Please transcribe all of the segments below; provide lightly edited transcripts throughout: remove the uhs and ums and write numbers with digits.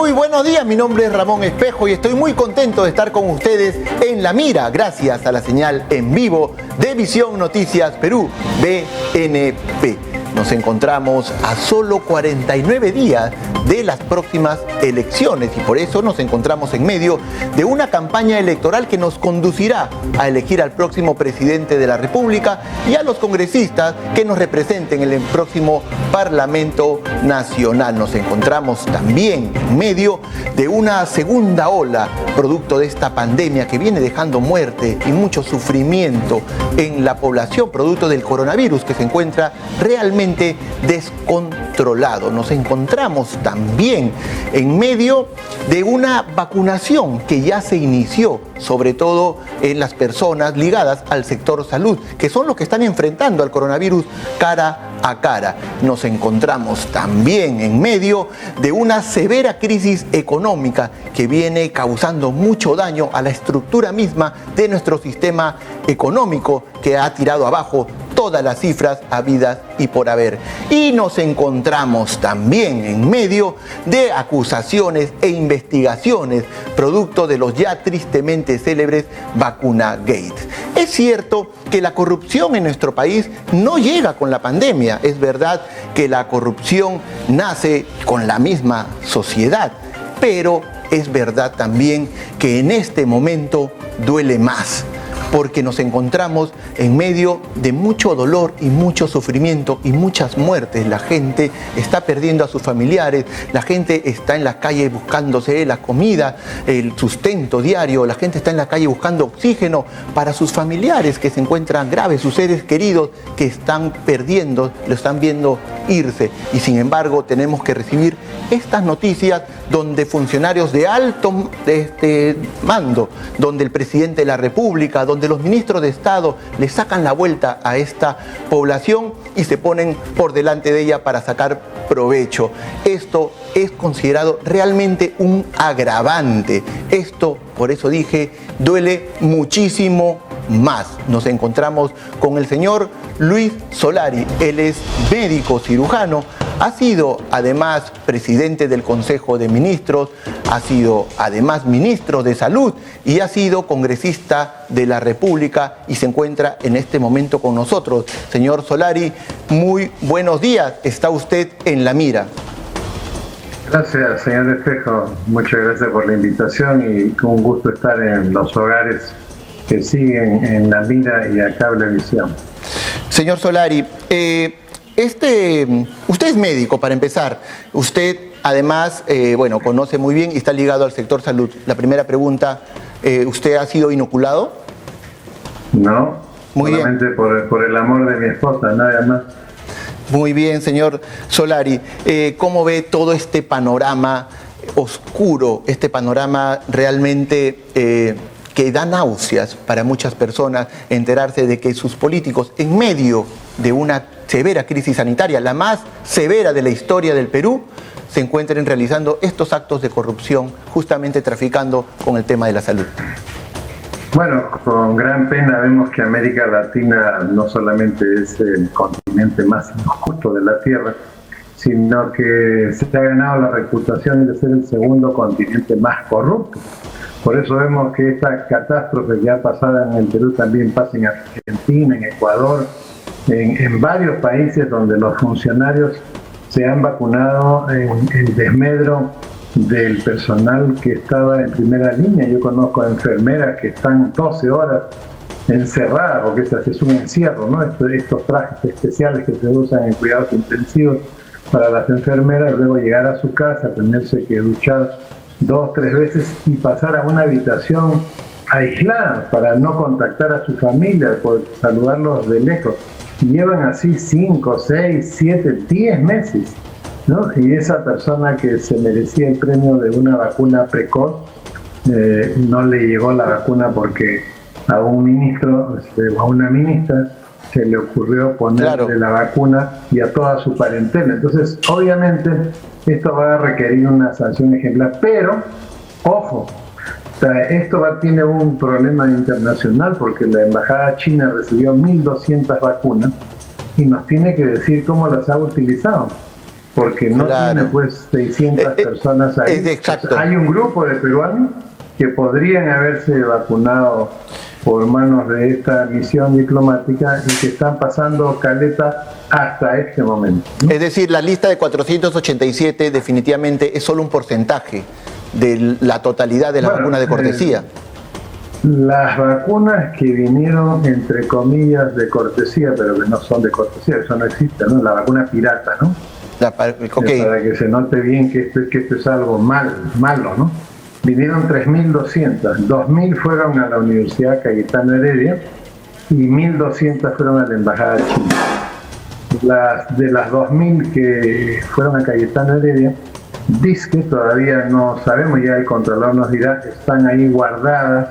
Muy buenos días, mi nombre es Ramón Espejo y estoy muy contento de estar con ustedes en La Mira, gracias a la señal en vivo de Visión Noticias Perú, BNP. Nos encontramos a solo 49 días de las próximas elecciones y por eso nos encontramos en medio de una campaña electoral que nos conducirá a elegir al próximo presidente de la República y a los congresistas que nos representen en el próximo Parlamento Nacional. Nos encontramos también en medio de una segunda ola producto de esta pandemia que viene dejando muerte y mucho sufrimiento en la población, producto del coronavirus que se encuentra realmente descontrolado. Nos encontramos también en medio de una vacunación que ya se inició, sobre todo en las personas ligadas al sector salud, que son los que están enfrentando al coronavirus cara a cara. Nos encontramos también en medio de una severa crisis económica que viene causando mucho daño a la estructura misma de nuestro sistema económico, que ha tirado abajo todas las cifras habidas y por haber. Y nos encontramos también en medio de acusaciones e investigaciones producto de los ya tristemente célebres Vacunagate. Es cierto que la corrupción en nuestro país no llega con la pandemia. Es verdad que la corrupción nace con la misma sociedad, pero es verdad también que en este momento duele más, porque nos encontramos en medio de mucho dolor y mucho sufrimiento y muchas muertes. La gente está perdiendo a sus familiares, la gente está en las calles buscándose la comida, el sustento diario, la gente está en la calle buscando oxígeno para sus familiares que se encuentran graves, sus seres queridos que están perdiendo, lo están viendo irse. Y sin embargo tenemos que recibir estas noticias donde funcionarios de alto mando, donde el presidente de la República, donde los ministros de Estado le sacan la vuelta a esta población y se ponen por delante de ella para sacar provecho. Esto es considerado realmente un agravante. Esto, por eso dije, duele muchísimo más. Nos encontramos con el señor Luis Solari. Él es médico cirujano, ha sido además presidente del Consejo de Ministros, ha sido además ministro de Salud y ha sido congresista de la República y se encuentra en este momento con nosotros. Señor Solari, muy buenos días. Está usted en La Mira. Gracias, señor Espejo. Muchas gracias por la invitación y con un gusto estar en los hogares que siguen en La Mira y a Cablevisión. Señor Solari, usted es médico, para empezar. Usted, además, conoce muy bien y está ligado al sector salud. La primera pregunta, ¿usted ha sido inoculado? No, muy solamente bien. Por el amor de mi esposa, nada más. Muy bien, señor Solari. ¿Cómo ve todo este panorama oscuro, este panorama realmente que da náuseas para muchas personas enterarse de que sus políticos, en medio de una severa crisis sanitaria, la más severa de la historia del Perú, se encuentren realizando estos actos de corrupción, justamente traficando con el tema de la salud? Bueno, con gran pena vemos que América Latina no solamente es el continente más injusto de la Tierra, sino que se ha ganado la reputación de ser el segundo continente más corrupto. Por eso vemos que esta catástrofe ya pasada en el Perú también pasa en Argentina, en Ecuador, en varios países donde los funcionarios se han vacunado en desmedro del personal que estaba en primera línea. Yo conozco enfermeras que están 12 horas encerradas, porque es un encierro, ¿no? Estos trajes especiales que se usan en cuidados intensivos para las enfermeras, luego llegar a su casa, tenerse que duchar 2 o 3 veces y pasar a una habitación aislada para no contactar a su familia, por saludarlos de lejos. Y llevan así 5, 6, 7, 10 meses, ¿no? Y esa persona que se merecía el premio de una vacuna precoz, no le llegó la vacuna porque a un ministro o a una ministra se le ocurrió ponerle la vacuna y a toda su parentela. Entonces, obviamente, esto va a requerir una sanción ejemplar, pero, ojo, esto tiene un problema internacional porque la embajada china recibió 1.200 vacunas y nos tiene que decir cómo las ha utilizado. porque no Claro. tiene pues 600 personas ahí. Exacto. Hay un grupo de peruanos que podrían haberse vacunado por manos de esta misión diplomática y que están pasando caleta hasta este momento, ¿no? Es decir, la lista de 487 definitivamente es solo un porcentaje de la totalidad de las vacunas de cortesía. Las vacunas que vinieron, entre comillas, de cortesía, pero que no son de cortesía, eso no existe, ¿no? La vacuna pirata, ¿no? Okay. Para que se note bien que esto es algo malo, ¿no? Vinieron 3.200, 2.000 fueron a la Universidad Cayetano Heredia y 1.200 fueron a la Embajada China. De las 2.000 que fueron a Cayetano Heredia, dice que todavía no sabemos, ya el Contralor nos dirá, están ahí guardadas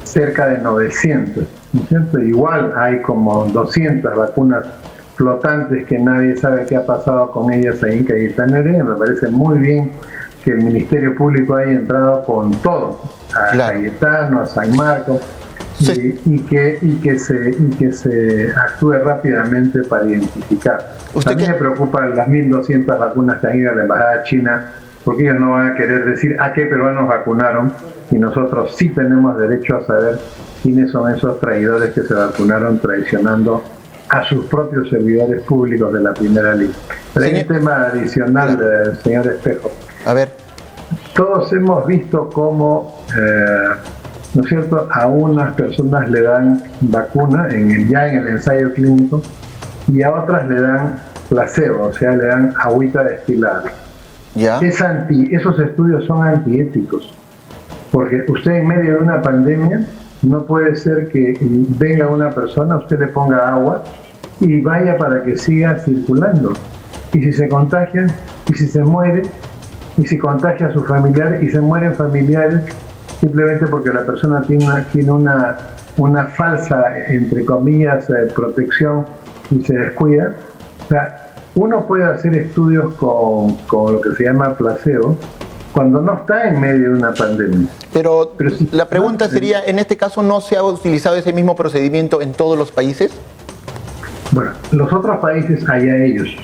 cerca de 900, ¿no es cierto? Igual hay como 200 vacunas flotantes que nadie sabe qué ha pasado con ellas ahí en Cayetano Heredia. Me parece muy bien que el Ministerio Público haya entrado con todo, a Cayetano, a San Marcos, sí, y que se actúe rápidamente para identificar. También me preocupan las 1.200 vacunas que han ido a la Embajada China, porque ellos no van a querer decir a qué peruanos vacunaron, y nosotros sí tenemos derecho a saber quiénes son esos traidores que se vacunaron traicionando a sus propios servidores públicos de la primera línea. Pero hay un tema adicional, señor Espejo. A ver. Todos hemos visto cómo, ¿no es cierto?, a unas personas le dan vacuna ya en el ensayo clínico y a otras le dan placebo, o sea, le dan agüita destilada. ¿Ya? Esos estudios son antiéticos, porque usted en medio de una pandemia no puede ser que venga una persona, usted le ponga agua y vaya para que siga circulando. Y si se contagia, y si se muere, y si contagia a su familiar y se mueren familiares, simplemente porque la persona tiene una falsa, entre comillas, protección y se descuida. O sea, uno puede hacer estudios con lo que se llama placebo cuando no está en medio de una pandemia. Pero si, la pregunta sería, ¿en este caso no se ha utilizado ese mismo procedimiento en todos los países? Bueno, los otros países, allá ellos.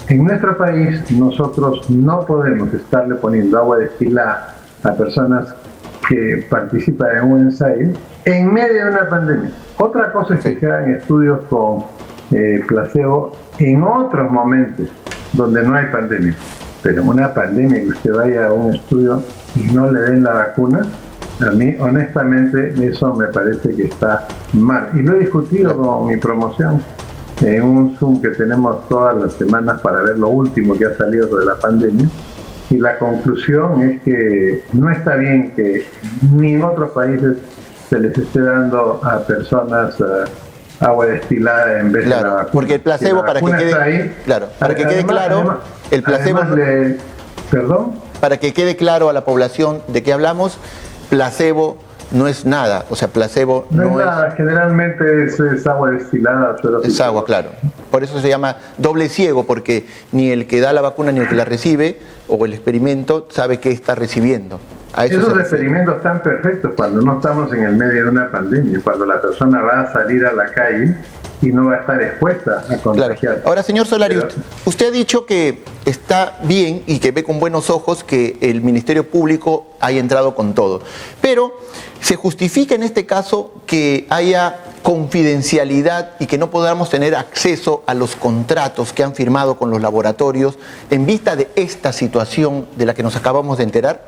En nuestro país, nosotros no podemos estarle poniendo agua destilada a personas que participan en un ensayo en medio de una pandemia. Otra cosa es que se hagan estudios con placebo en otros momentos donde no hay pandemia. Pero una pandemia que usted vaya a un estudio y no le den la vacuna, a mí honestamente eso me parece que está mal. Y lo he discutido con mi promoción en un Zoom que tenemos todas las semanas para ver lo último que ha salido de la pandemia, y la conclusión es que no está bien que ni en otros países se les esté dando a personas agua destilada en vez de la vacuna. Porque el placebo, para que quede claro, el placebo, ¿perdón? Para que quede claro a la población de qué hablamos, placebo no es nada, o sea, placebo no es nada, generalmente es agua destilada. Es agua, claro. Por eso se llama doble ciego, porque ni el que da la vacuna ni el que la recibe, o el experimento, sabe qué está recibiendo. Esos experimentos están perfectos cuando no estamos en el medio de una pandemia, cuando la persona va a salir a la calle y no va a estar expuesta a contagiar. Claro. Ahora, señor Solari, usted ha dicho que está bien y que ve con buenos ojos que el Ministerio Público haya entrado con todo, pero ¿se justifica en este caso que haya confidencialidad y que no podamos tener acceso a los contratos que han firmado con los laboratorios en vista de esta situación de la que nos acabamos de enterar?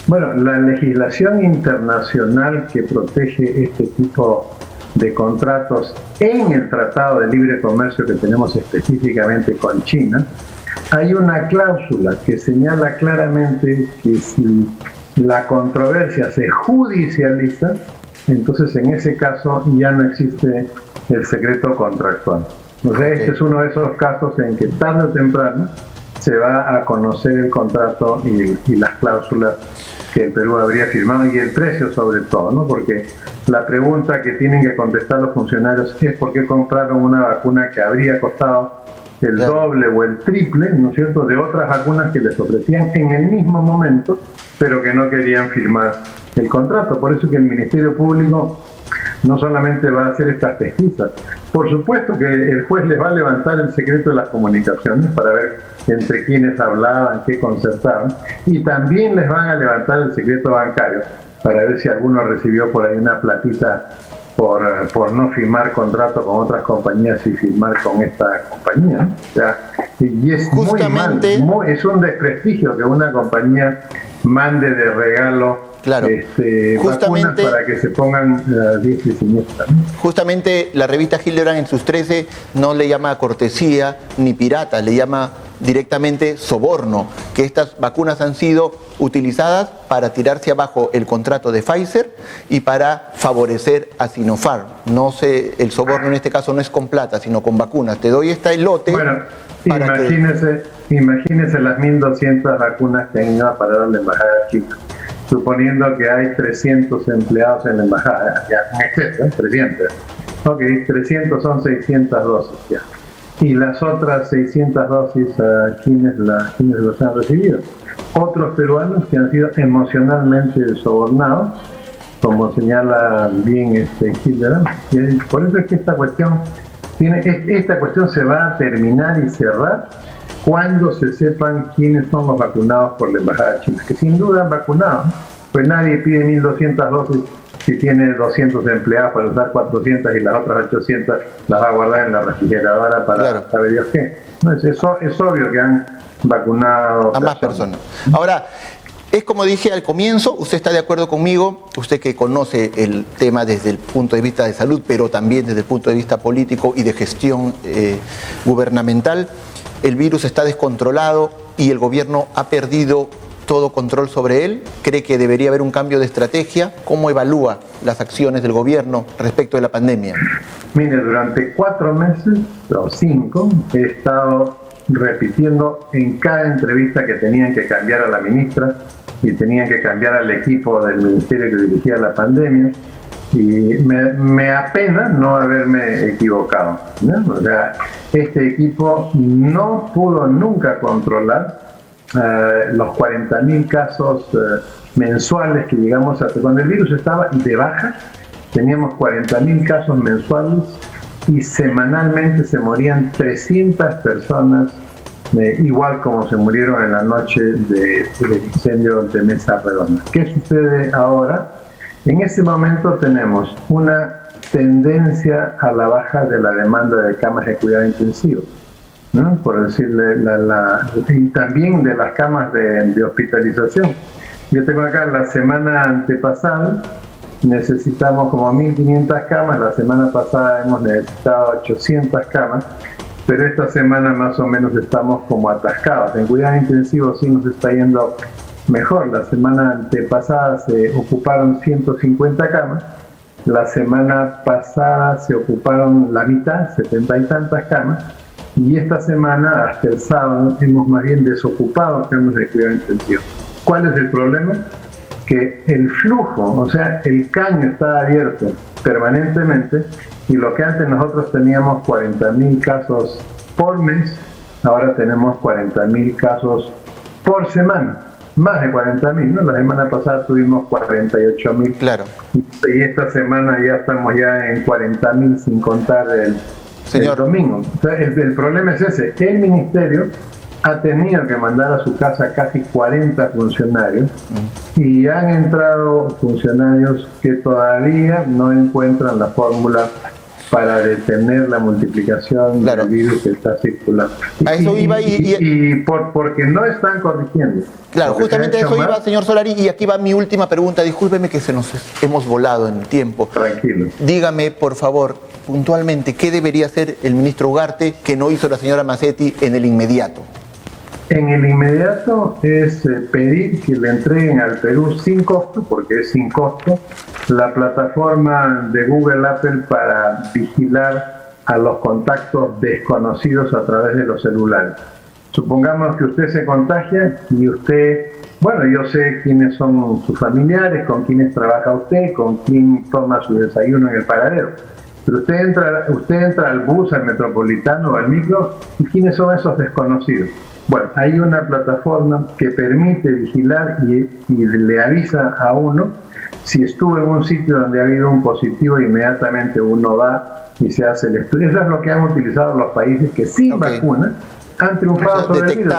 Bueno, la legislación internacional que protege este tipo de contratos en el Tratado de Libre Comercio que tenemos específicamente con China, hay una cláusula que señala claramente que si la controversia se judicializa, entonces en ese caso ya no existe el secreto contractual. O sea, este es uno de esos casos en que tarde o temprano se va a conocer el contrato y las cláusulas que el Perú habría firmado y el precio sobre todo, ¿no? Porque la pregunta que tienen que contestar los funcionarios es por qué compraron una vacuna que habría costado el doble o el triple, ¿no es cierto?, de otras vacunas que les ofrecían en el mismo momento, pero que no querían firmar el contrato. Por eso que el Ministerio Público no solamente va a hacer estas pesquisas, por supuesto que el juez les va a levantar el secreto de las comunicaciones para ver entre quiénes hablaban, qué concertaban, y también les van a levantar el secreto bancario para ver si alguno recibió por ahí una platita por no firmar contrato con otras compañías y firmar con esta compañía. O sea, y es justamente muy mal, es un desprestigio que una compañía mande de regalo vacunas para que se pongan diestra y siniestra. Justamente la revista Hildebrand en sus 13 no le llama cortesía ni pirata, le llama directamente soborno, que estas vacunas han sido utilizadas para tirarse abajo el contrato de Pfizer y para favorecer a Sinopharm. No sé, el soborno en este caso no es con plata, sino con vacunas. Te doy este lote. Bueno, imagínese las 1.200 vacunas que han ido a parar a la embajada china. Suponiendo que hay 300 empleados en la embajada, ya, en exceso, 300. Ok, 300 son 600 dosis ya. Y las otras 600 dosis, ¿quiénes los han recibido? Otros peruanos que han sido emocionalmente sobornados, como señala bien Hildebrand. Por eso es que esta cuestión se va a terminar y cerrar cuando se sepan quiénes son los vacunados por la embajada china, que sin duda han vacunado, pues nadie pide 1.200 dosis si tiene 200 empleados para usar 400 y las otras 800 las va a guardar en la refrigeradora para saber Dios qué. No, es obvio que han vacunado a más personas. Ahora, es como dije al comienzo, usted está de acuerdo conmigo, usted que conoce el tema desde el punto de vista de salud, pero también desde el punto de vista político y de gestión gubernamental. El virus está descontrolado y el gobierno ha perdido todo control sobre él. ¿Cree que debería haber un cambio de estrategia? ¿Cómo evalúa las acciones del gobierno respecto de la pandemia? Mire, durante 4 meses o 5 he estado repitiendo en cada entrevista que tenían que cambiar a la ministra y tenían que cambiar al equipo del ministerio que dirigía la pandemia. Y me apena no haberme equivocado, ¿no? O sea, este equipo no pudo nunca controlar los 40.000 casos mensuales que llegamos a... Cuando el virus estaba de baja, teníamos 40.000 casos mensuales y semanalmente se morían 300 personas, igual como se murieron en la noche del incendio de Mesa Redonda. ¿Qué sucede ahora? En este momento tenemos una tendencia a la baja de la demanda de camas de cuidado intensivo, ¿no? Por decirle, y también de las camas de hospitalización. Yo tengo acá la semana antepasada, necesitamos como 1.500 camas, la semana pasada hemos necesitado 800 camas, pero esta semana más o menos estamos como atascados. En cuidado intensivo sí nos está yendo mejor. La semana antepasada se ocuparon 150 camas, la semana pasada se ocuparon la mitad, 70 y tantas camas, y esta semana, hasta el sábado, hemos más bien desocupado camas de cuidado intensivo. ¿Cuál es el problema? Que el flujo, o sea, el caño está abierto permanentemente, y lo que antes nosotros teníamos 40.000 casos por mes, ahora tenemos 40.000 casos por semana. Más de 40.000, ¿no? La semana pasada tuvimos 48.000. Claro. Y esta semana ya estamos ya en 40.000 sin contar el domingo. O sea, el problema es ese. El ministerio ha tenido que mandar a su casa casi 40 funcionarios y han entrado funcionarios que todavía no encuentran la fórmula para detener la multiplicación del virus que está circulando. A eso iba porque no están corrigiendo. Claro, justamente a eso iba, señor Solari, y aquí va mi última pregunta. Discúlpeme que hemos volado en el tiempo. Tranquilo. Dígame, por favor, puntualmente, ¿qué debería hacer el ministro Ugarte que no hizo la señora Massetti en el inmediato? En el inmediato es pedir que le entreguen al Perú sin costo, porque es sin costo, la plataforma de Google Apple para vigilar a los contactos desconocidos a través de los celulares. Supongamos que usted se contagia y usted, bueno, yo sé quiénes son sus familiares, con quiénes trabaja usted, con quién toma su desayuno en el paradero. Pero usted entra al bus, al metropolitano o al micro, ¿y quiénes son esos desconocidos? Bueno, hay una plataforma que permite vigilar y le avisa a uno Si estuvo en un sitio donde ha habido un positivo, inmediatamente uno va y se hace el estudio. Eso es lo que han utilizado los países que sin vacuna han triunfado sobre el virus.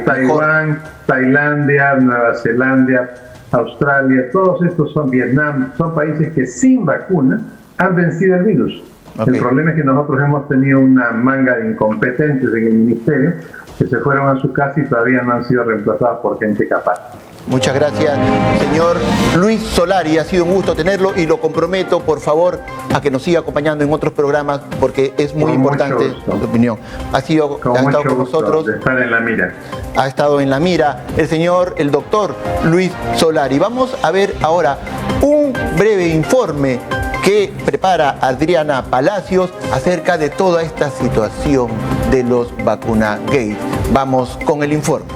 Taiwán, Tailandia, Nueva Zelanda, Australia, todos estos son Vietnam, son países que sin vacuna han vencido el virus. El problema es que nosotros hemos tenido una manga de incompetentes en el ministerio que se fueron a su casa y todavía no han sido reemplazados por gente capaz. Muchas gracias, señor Luis Solari. Ha sido un gusto tenerlo y lo comprometo, por favor, a que nos siga acompañando en otros programas porque es muy importante su opinión. Ha estado con nosotros. De estar en la mira. Ha estado en la mira el doctor Luis Solari. Vamos a ver ahora un breve informe que prepara Adriana Palacios acerca de toda esta situación de los vacunagate. Vamos con el informe.